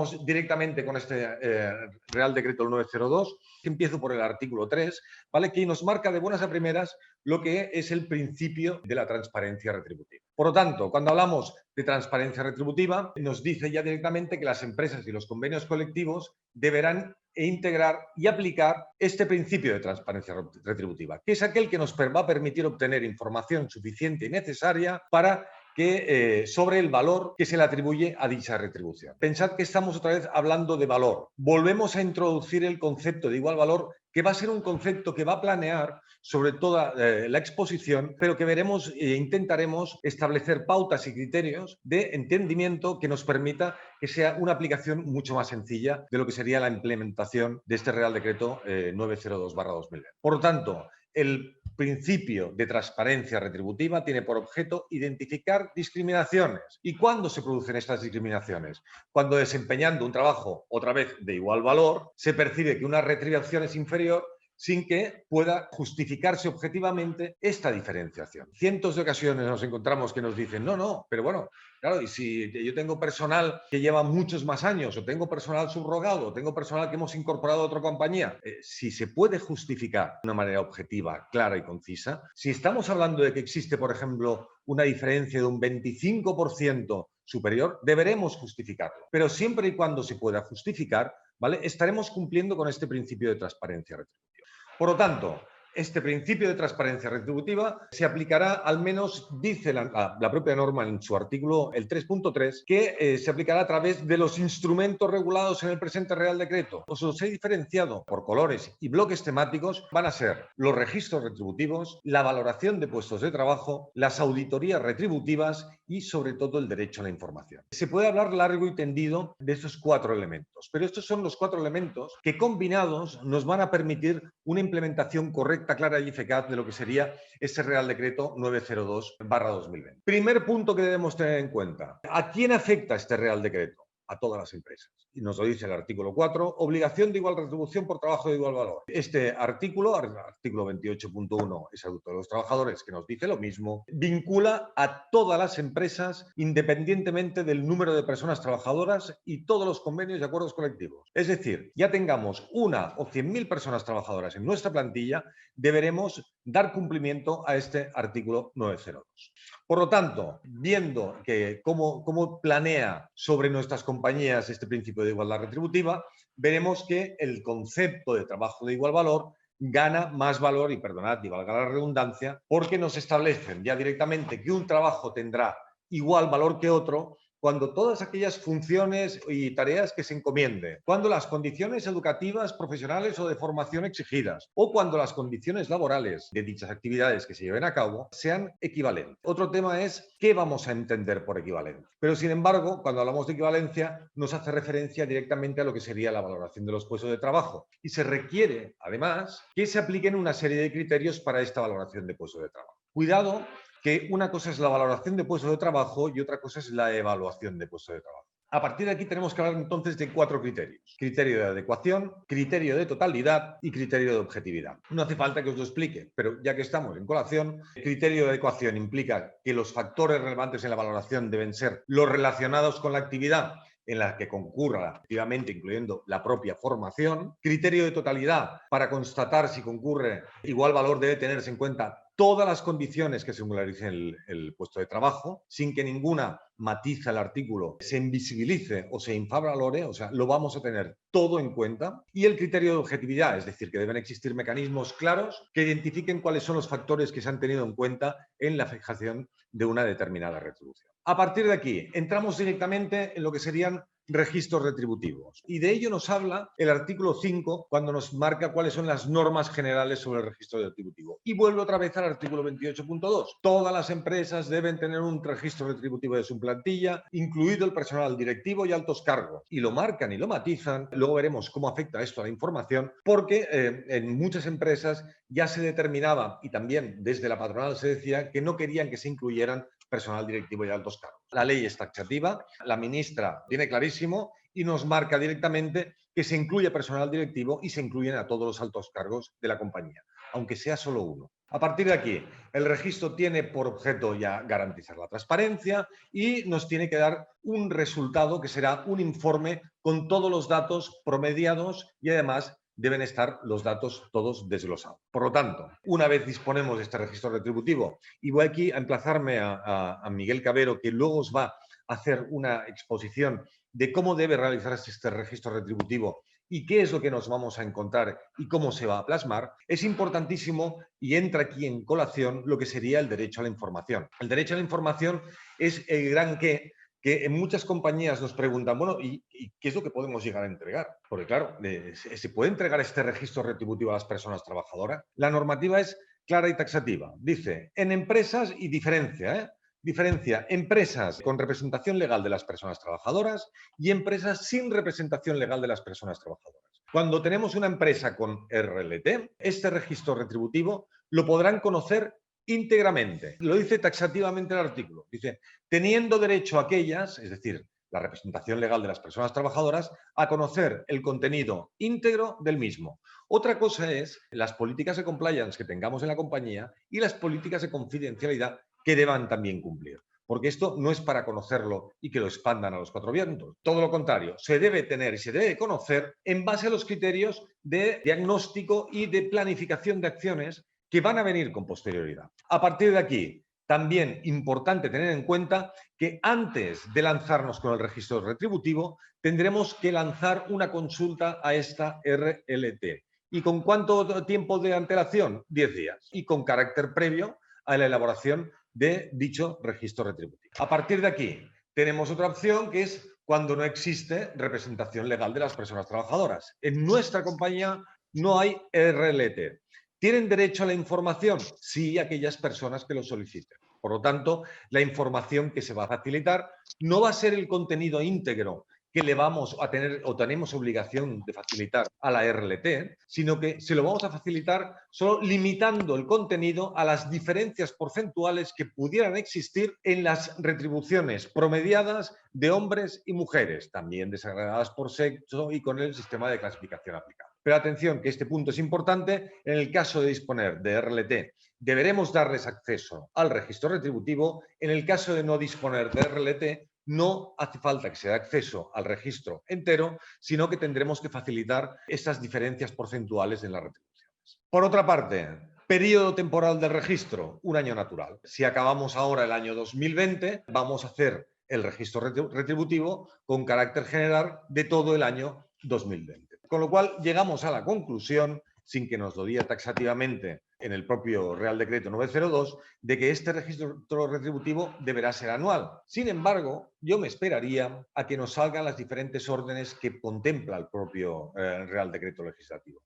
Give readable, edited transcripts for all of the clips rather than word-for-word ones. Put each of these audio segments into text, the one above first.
vamos directamente con este Real Decreto 902, que empiezo por el artículo 3, ¿vale? Que nos marca de buenas a primeras lo que es el principio de la transparencia retributiva. Por lo tanto, cuando hablamos de transparencia retributiva, nos dice ya directamente que las empresas y los convenios colectivos deberán integrar y aplicar este principio de transparencia retributiva, que es aquel que nos va a permitir obtener información suficiente y necesaria para sobre el valor que se le atribuye a dicha retribución. Pensad que estamos otra vez hablando de valor. Volvemos a introducir el concepto de igual valor, que va a ser un concepto que va a planear sobre toda la exposición, pero que veremos e intentaremos establecer pautas y criterios de entendimiento que nos permita que sea una aplicación mucho más sencilla de lo que sería la implementación de este Real Decreto 902/2020. Por lo tanto, el principio de transparencia retributiva tiene por objeto identificar discriminaciones. ¿Y cuándo se producen estas discriminaciones? Cuando desempeñando un trabajo, otra vez de igual valor, se percibe que una retribución es inferior sin que pueda justificarse objetivamente esta diferenciación. Cientos de ocasiones nos encontramos que nos dicen, no, pero bueno, claro, y si yo tengo personal que lleva muchos más años, o tengo personal subrogado, o tengo personal que hemos incorporado a otra compañía, si se puede justificar de una manera objetiva, clara y concisa, si estamos hablando de que existe, por ejemplo, una diferencia de un 25% superior, deberemos justificarlo. Pero siempre y cuando se pueda justificar, ¿vale? Estaremos cumpliendo con este principio de transparencia retributiva. Por lo tanto, este principio de transparencia retributiva se aplicará, al menos dice la propia norma en su artículo, el 3.3, que se aplicará a través de los instrumentos regulados en el presente Real Decreto. Os los he diferenciado por colores y bloques temáticos. Van a ser los registros retributivos, la valoración de puestos de trabajo, las auditorías retributivas y, sobre todo, el derecho a la información. Se puede hablar largo y tendido de estos 4 elementos, pero estos son los 4 elementos que, combinados, nos van a permitir una implementación correcta, clara y eficaz de lo que sería ese Real Decreto 902/2020. Primer punto que debemos tener en cuenta. ¿A quién afecta este Real Decreto? A todas las empresas. Y nos lo dice el artículo 4, obligación de igual retribución por trabajo de igual valor. Este artículo 28.1, Estatuto de los Trabajadores, que nos dice lo mismo, vincula a todas las empresas independientemente del número de personas trabajadoras y todos los convenios y acuerdos colectivos. Es decir, ya tengamos 1 o 100.000 personas trabajadoras en nuestra plantilla, deberemos dar cumplimiento a este artículo 902. Por lo tanto, viendo que cómo planea sobre nuestras compañías este principio de igualdad retributiva, veremos que el concepto de trabajo de igual valor gana más valor, y perdonad, y valga la redundancia, porque nos establecen ya directamente que un trabajo tendrá igual valor que otro cuando todas aquellas funciones y tareas que se encomiende, cuando las condiciones educativas, profesionales o de formación exigidas, o cuando las condiciones laborales de dichas actividades que se lleven a cabo sean equivalentes. Otro tema es qué vamos a entender por equivalente. Pero, sin embargo, cuando hablamos de equivalencia, nos hace referencia directamente a lo que sería la valoración de los puestos de trabajo. Y se requiere, además, que se apliquen una serie de criterios para esta valoración de puestos de trabajo. Cuidado, que una cosa es la valoración de puestos de trabajo y otra cosa es la evaluación de puestos de trabajo. A partir de aquí tenemos que hablar entonces de 4 criterios. Criterio de adecuación, criterio de totalidad y criterio de objetividad. No hace falta que os lo explique, pero ya que estamos en colación, el criterio de adecuación implica que los factores relevantes en la valoración deben ser los relacionados con la actividad en la que concurra activamente, incluyendo la propia formación. Criterio de totalidad, para constatar si concurre igual valor debe tenerse en cuenta todas las condiciones que singularicen el puesto de trabajo, sin que ninguna, matiza el artículo, se invisibilice o se infravalore, o sea, lo vamos a tener todo en cuenta. Y el criterio de objetividad, es decir, que deben existir mecanismos claros que identifiquen cuáles son los factores que se han tenido en cuenta en la fijación de una determinada retribución. A partir de aquí, entramos directamente en lo que serían registros retributivos. Y de ello nos habla el artículo 5 cuando nos marca cuáles son las normas generales sobre el registro retributivo. Y vuelve otra vez al artículo 28.2. Todas las empresas deben tener un registro retributivo de su plantilla, incluido el personal directivo y altos cargos. Y lo marcan y lo matizan. Luego veremos cómo afecta esto a la información, porque en muchas empresas ya se determinaba, y también desde la patronal se decía, que no querían que se incluyeran personal directivo y altos cargos. La ley es taxativa, la ministra tiene clarísimo y nos marca directamente que se incluye personal directivo y se incluyen a todos los altos cargos de la compañía. aunque sea solo uno. A partir de aquí, el registro tiene por objeto ya garantizar la transparencia y nos tiene que dar un resultado que será un informe con todos los datos promediados y además deben estar los datos todos desglosados. Por lo tanto, una vez disponemos de este registro retributivo, y voy aquí a emplazarme a Miguel Cabero, que luego os va a hacer una exposición de cómo debe realizarse este registro retributivo y qué es lo que nos vamos a encontrar y cómo se va a plasmar, es importantísimo y entra aquí en colación lo que sería el derecho a la información. El derecho a la información es el gran qué, que en muchas compañías nos preguntan, bueno, ¿y qué es lo que podemos llegar a entregar? Porque claro, ¿se puede entregar este registro retributivo a las personas trabajadoras? La normativa es clara y taxativa. Dice, en empresas y diferencia empresas con representación legal de las personas trabajadoras y empresas sin representación legal de las personas trabajadoras. Cuando tenemos una empresa con RLT, este registro retributivo lo podrán conocer íntegramente. Lo dice taxativamente el artículo. Dice, teniendo derecho a aquellas, es decir, la representación legal de las personas trabajadoras, a conocer el contenido íntegro del mismo. Otra cosa es las políticas de compliance que tengamos en la compañía y las políticas de confidencialidad que deban también cumplir. Porque esto no es para conocerlo y que lo expandan a los cuatro vientos. Todo lo contrario, se debe tener y se debe conocer en base a los criterios de diagnóstico y de planificación de acciones que van a venir con posterioridad. A partir de aquí, también importante tener en cuenta que antes de lanzarnos con el registro retributivo, tendremos que lanzar una consulta a esta RLT. ¿Y con cuánto tiempo de antelación? 10 días. Y con carácter previo a la elaboración de dicho registro retributivo. A partir de aquí, tenemos otra opción que es cuando no existe representación legal de las personas trabajadoras. En nuestra compañía no hay RLT. ¿Tienen derecho a la información? Sí, aquellas personas que lo soliciten. Por lo tanto, la información que se va a facilitar no va a ser el contenido íntegro que le vamos a tener o tenemos obligación de facilitar a la RLT, sino que se lo vamos a facilitar solo limitando el contenido a las diferencias porcentuales que pudieran existir en las retribuciones promediadas de hombres y mujeres, también desagregadas por sexo y con el sistema de clasificación aplicado. Pero atención, que este punto es importante. En el caso de disponer de RLT, deberemos darles acceso al registro retributivo. En el caso de no disponer de RLT, no hace falta que se dé acceso al registro entero, sino que tendremos que facilitar esas diferencias porcentuales en las retribuciones. Por otra parte, periodo temporal del registro, un año natural. Si acabamos ahora el año 2020, vamos a hacer el registro retributivo con carácter general de todo el año 2020. Con lo cual, llegamos a la conclusión, sin que nos lo diga taxativamente en el propio Real Decreto 902, de que este registro retributivo deberá ser anual. Sin embargo, yo me esperaría a que nos salgan las diferentes órdenes que contempla el propio Real Decreto legislativo.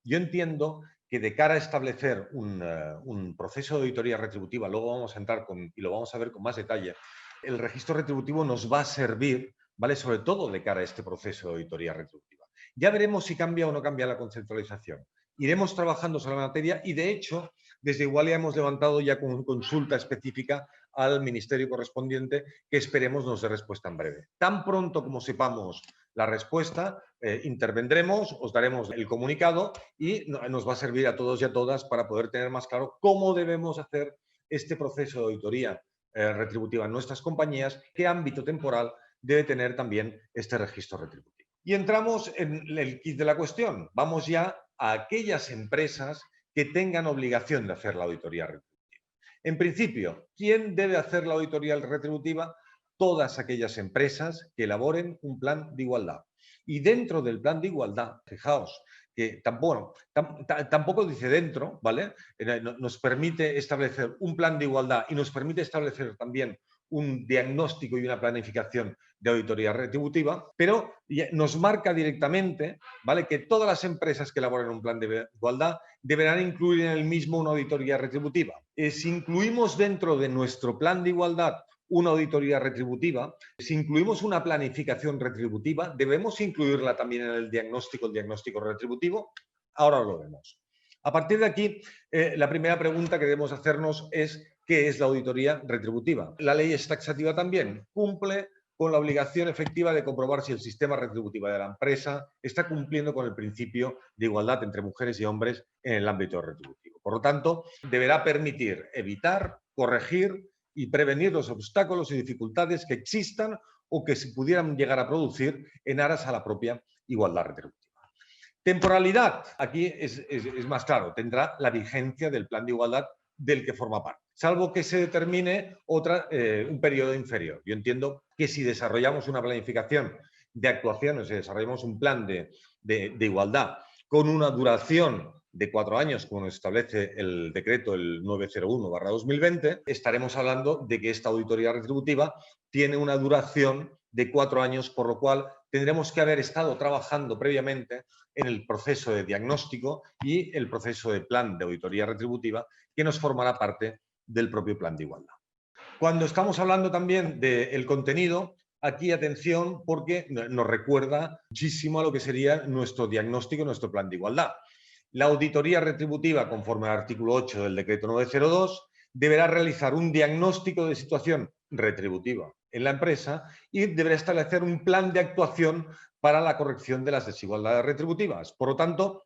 Yo entiendo que de cara a establecer un proceso de auditoría retributiva, luego vamos a entrar y lo vamos a ver con más detalle, el registro retributivo nos va a servir, ¿vale? Sobre todo de cara a este proceso de auditoría retributiva. Ya veremos si cambia o no cambia la conceptualización. Iremos trabajando sobre la materia y, de hecho, desde Igualia hemos levantado ya con consulta específica al ministerio correspondiente que esperemos nos dé respuesta en breve. Tan pronto como sepamos la respuesta, intervendremos, os daremos el comunicado y nos va a servir a todos y a todas para poder tener más claro cómo debemos hacer este proceso de auditoría retributiva en nuestras compañías, qué ámbito temporal debe tener también este registro retributivo. Y entramos en el kit de la cuestión. Vamos ya a aquellas empresas que tengan obligación de hacer la auditoría retributiva. En principio, ¿quién debe hacer la auditoría retributiva? Todas aquellas empresas que elaboren un plan de igualdad. Y dentro del plan de igualdad, fijaos, que tampoco dice dentro, ¿vale? Nos permite establecer un plan de igualdad y nos permite establecer también un diagnóstico y una planificación de auditoría retributiva, pero nos marca directamente, ¿vale?, que todas las empresas que elaboren un plan de igualdad deberán incluir en el mismo una auditoría retributiva. Si incluimos dentro de nuestro plan de igualdad una auditoría retributiva, si incluimos una planificación retributiva, debemos incluirla también en el diagnóstico retributivo. Ahora lo vemos. A partir de aquí, la primera pregunta que debemos hacernos es ¿qué es la auditoría retributiva? La ley es taxativa también. Cumple con la obligación efectiva de comprobar si el sistema retributivo de la empresa está cumpliendo con el principio de igualdad entre mujeres y hombres en el ámbito retributivo. Por lo tanto, deberá permitir evitar, corregir y prevenir los obstáculos y dificultades que existan o que se pudieran llegar a producir en aras a la propia igualdad retributiva. Temporalidad, aquí es más claro, tendrá la vigencia del plan de igualdad del que forma parte, salvo que se determine un periodo inferior. Yo entiendo que si desarrollamos una planificación de actuaciones, si desarrollamos un plan de igualdad con una duración de 4 años, como nos establece el decreto el 901/2020, estaremos hablando de que esta auditoría retributiva tiene una duración de 4 años, por lo cual tendremos que haber estado trabajando previamente en el proceso de diagnóstico y el proceso de plan de auditoría retributiva que nos formará parte del propio plan de igualdad. Cuando estamos hablando también del contenido, aquí atención porque nos recuerda muchísimo a lo que sería nuestro diagnóstico, nuestro plan de igualdad. La auditoría retributiva, conforme al artículo 8 del decreto 902, deberá realizar un diagnóstico de situación retributiva en la empresa y deberá establecer un plan de actuación para la corrección de las desigualdades retributivas. Por lo tanto,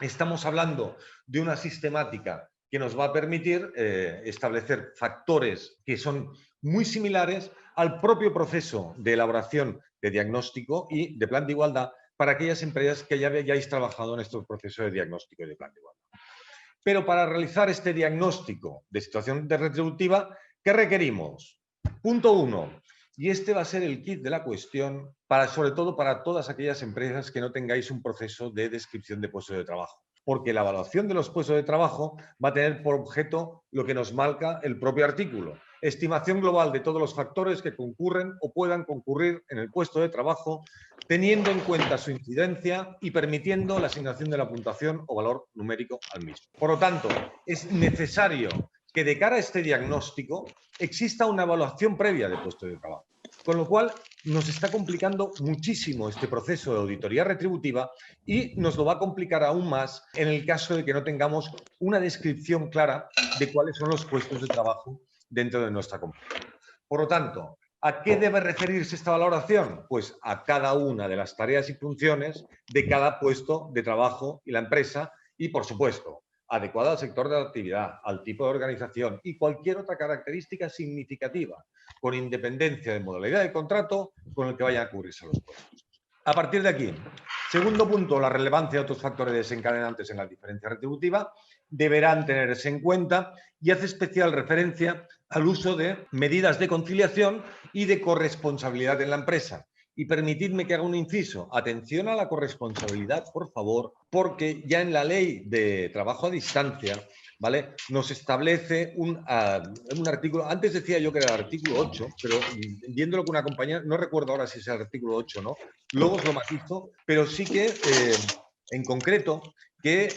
estamos hablando de una sistemática que nos va a permitir establecer factores que son muy similares al propio proceso de elaboración de diagnóstico y de plan de igualdad para aquellas empresas que ya hayáis trabajado en estos procesos de diagnóstico y de plan de igualdad. Pero para realizar este diagnóstico de situación retributiva, ¿qué requerimos? Punto 1. Y este va a ser el kit de la cuestión, sobre todo para todas aquellas empresas que no tengáis un proceso de descripción de puestos de trabajo. Porque la evaluación de los puestos de trabajo va a tener por objeto lo que nos marca el propio artículo. Estimación global de todos los factores que concurren o puedan concurrir en el puesto de trabajo, teniendo en cuenta su incidencia y permitiendo la asignación de la puntuación o valor numérico al mismo. Por lo tanto, es necesario que de cara a este diagnóstico exista una evaluación previa de puesto de trabajo. Con lo cual, nos está complicando muchísimo este proceso de auditoría retributiva y nos lo va a complicar aún más en el caso de que no tengamos una descripción clara de cuáles son los puestos de trabajo dentro de nuestra compañía. Por lo tanto, ¿a qué debe referirse esta valoración? Pues a cada una de las tareas y funciones de cada puesto de trabajo y la empresa y, por supuesto, adecuada al sector de la actividad, al tipo de organización y cualquier otra característica significativa, con independencia de modalidad de contrato con el que vayan a cubrirse los puestos. A partir de aquí, segundo punto, la relevancia de otros factores desencadenantes en la diferencia retributiva deberán tenerse en cuenta y hace especial referencia al uso de medidas de conciliación y de corresponsabilidad en la empresa. Y permitidme que haga un inciso. Atención a la corresponsabilidad, por favor, porque ya en la ley de trabajo a distancia, ¿vale?, nos establece un artículo, antes decía yo que era el artículo 8, pero viéndolo con una compañía, no recuerdo ahora si es el artículo 8 o no, luego os lo matizo, pero sí que en concreto que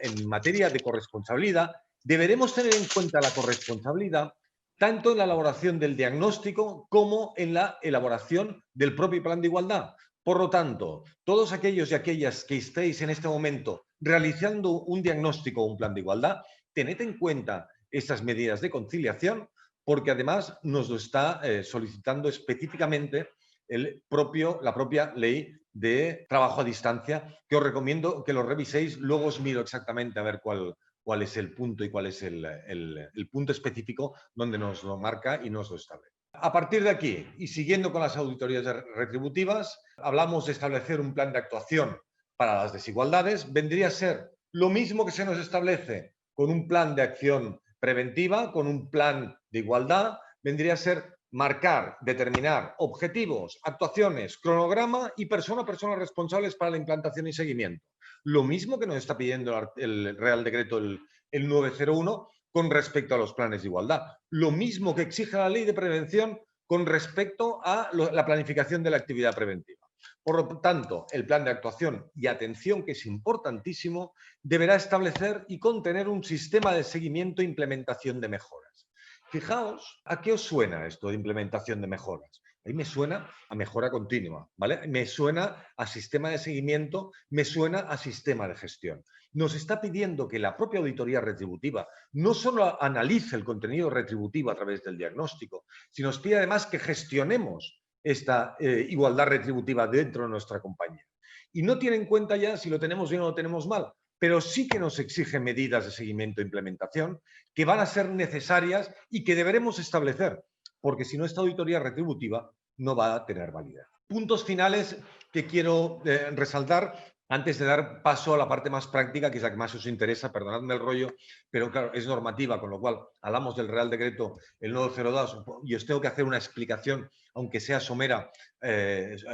en materia de corresponsabilidad deberemos tener en cuenta la corresponsabilidad tanto en la elaboración del diagnóstico como en la elaboración del propio plan de igualdad. Por lo tanto, todos aquellos y aquellas que estéis en este momento realizando un diagnóstico o un plan de igualdad, tened en cuenta estas medidas de conciliación porque además nos lo está solicitando específicamente la propia ley de trabajo a distancia, que os recomiendo que lo reviséis. Luego os miro exactamente a ver cuál es el punto y cuál es el punto específico donde nos lo marca y nos lo establece. A partir de aquí, y siguiendo con las auditorías retributivas, hablamos de establecer un plan de actuación para las desigualdades. Vendría a ser lo mismo que se nos establece con un plan de acción preventiva, con un plan de igualdad, vendría a ser marcar, determinar objetivos, actuaciones, cronograma y persona a persona responsables para la implantación y seguimiento. Lo mismo que nos está pidiendo el Real Decreto el 901 con respecto a los planes de igualdad. Lo mismo que exige la ley de prevención con respecto a la planificación de la actividad preventiva. Por lo tanto, el plan de actuación y atención, que es importantísimo, deberá establecer y contener un sistema de seguimiento e implementación de mejoras. Fijaos, ¿a qué os suena esto de implementación de mejoras? A mí me suena a mejora continua, ¿vale? Me suena a sistema de seguimiento, me suena a sistema de gestión. Nos está pidiendo que la propia auditoría retributiva no solo analice el contenido retributivo a través del diagnóstico, sino nos pide además que gestionemos esta igualdad retributiva dentro de nuestra compañía. Y no tiene en cuenta ya si lo tenemos bien o lo tenemos mal, pero sí que nos exige medidas de seguimiento e implementación que van a ser necesarias y que deberemos establecer, porque si no, esta auditoría retributiva no va a tener validez. Puntos finales que quiero resaltar antes de dar paso a la parte más práctica, que es la que más os interesa. Perdonadme el rollo, pero claro, es normativa, con lo cual hablamos del Real Decreto el 902 y os tengo que hacer una explicación, aunque sea somera,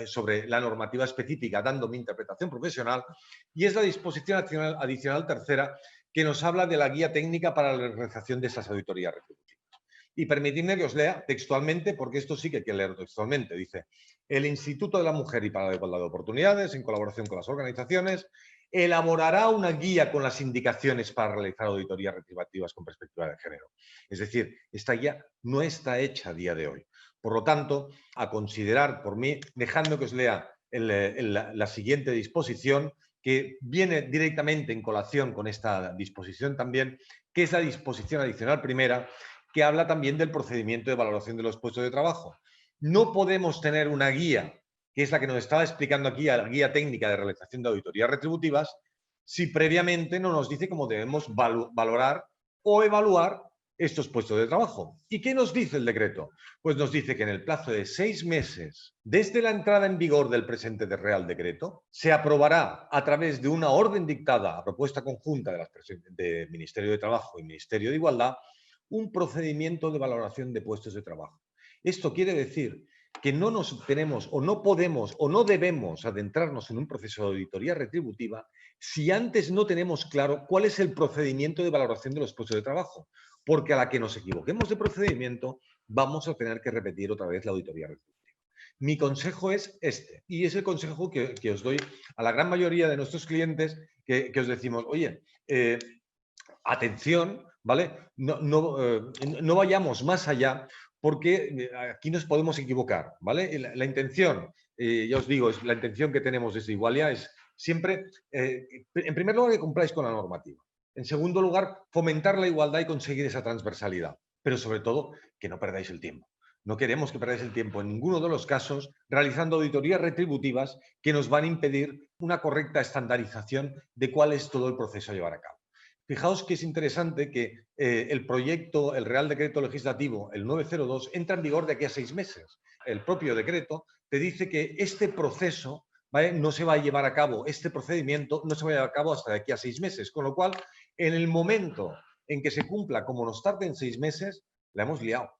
sobre la normativa específica, dando mi interpretación profesional, y es la disposición adicional tercera, que nos habla de la guía técnica para la realización de esas auditorías retributivas. Y permitidme que os lea textualmente, porque esto sí que hay que leerlo textualmente. Dice: el Instituto de la Mujer y para la Igualdad de Oportunidades, en colaboración con las organizaciones, elaborará una guía con las indicaciones para realizar auditorías retributivas con perspectiva de género. Es decir, esta guía no está hecha a día de hoy. Por lo tanto, a considerar por mí, dejadme que os lea la siguiente disposición, que viene directamente en colación con esta disposición también, que es la disposición adicional primera, que habla también del procedimiento de valoración de los puestos de trabajo. No podemos tener una guía, que es la que nos estaba explicando aquí, la guía técnica de realización de auditorías retributivas, si previamente no nos dice cómo debemos valorar o evaluar estos puestos de trabajo. ¿Y qué nos dice el decreto? Pues nos dice que en el plazo de 6 meses, desde la entrada en vigor del presente Real Decreto, se aprobará a través de una orden dictada a propuesta conjunta de Ministerio de Trabajo y Ministerio de Igualdad un procedimiento de valoración de puestos de trabajo. Esto quiere decir que no nos tenemos o no podemos o no debemos adentrarnos en un proceso de auditoría retributiva si antes no tenemos claro cuál es el procedimiento de valoración de los puestos de trabajo, porque a la que nos equivoquemos de procedimiento vamos a tener que repetir otra vez la auditoría retributiva. Mi consejo es este, y es el consejo que os doy a la gran mayoría de nuestros clientes, que os decimos: oye, atención, ¿vale? No vayamos más allá, porque aquí nos podemos equivocar, ¿vale? La intención, ya os digo, es la intención que tenemos desde Igualia es siempre, en primer lugar, que cumpláis con la normativa. En segundo lugar, fomentar la igualdad y conseguir esa transversalidad. Pero sobre todo, que no perdáis el tiempo. No queremos que perdáis el tiempo en ninguno de los casos realizando auditorías retributivas que nos van a impedir una correcta estandarización de cuál es todo el proceso a llevar a cabo. Fijaos que es interesante que el proyecto, el Real Decreto Legislativo, el 902, entra en vigor de aquí a 6 meses. El propio decreto te dice que este proceso, ¿vale?, no se va a llevar a cabo, este procedimiento no se va a llevar a cabo hasta de aquí a 6 meses. Con lo cual, en el momento en que se cumpla, como nos tarden 6 meses, la hemos liado.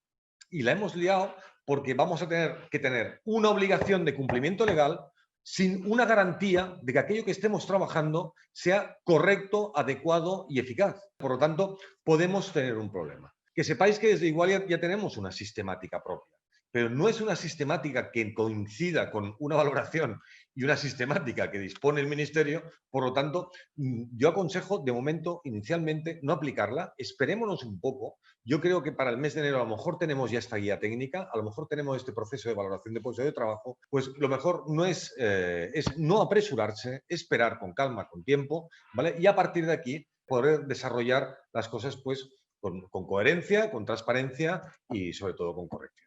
Y la hemos liado porque vamos a tener que tener una obligación de cumplimiento legal sin una garantía de que aquello que estemos trabajando sea correcto, adecuado y eficaz. Por lo tanto, podemos tener un problema. Que sepáis que desde Igualia ya tenemos una sistemática propia, pero no es una sistemática que coincida con una valoración y una sistemática que dispone el Ministerio. Por lo tanto, yo aconsejo, de momento, inicialmente, no aplicarla. Esperémonos un poco. Yo creo que para el mes de enero a lo mejor tenemos ya esta guía técnica, a lo mejor tenemos este proceso de valoración de puestos de trabajo. Pues lo mejor no es no apresurarse, esperar con calma, con tiempo, ¿vale? Y a partir de aquí poder desarrollar las cosas pues con coherencia, con transparencia y sobre todo con corrección.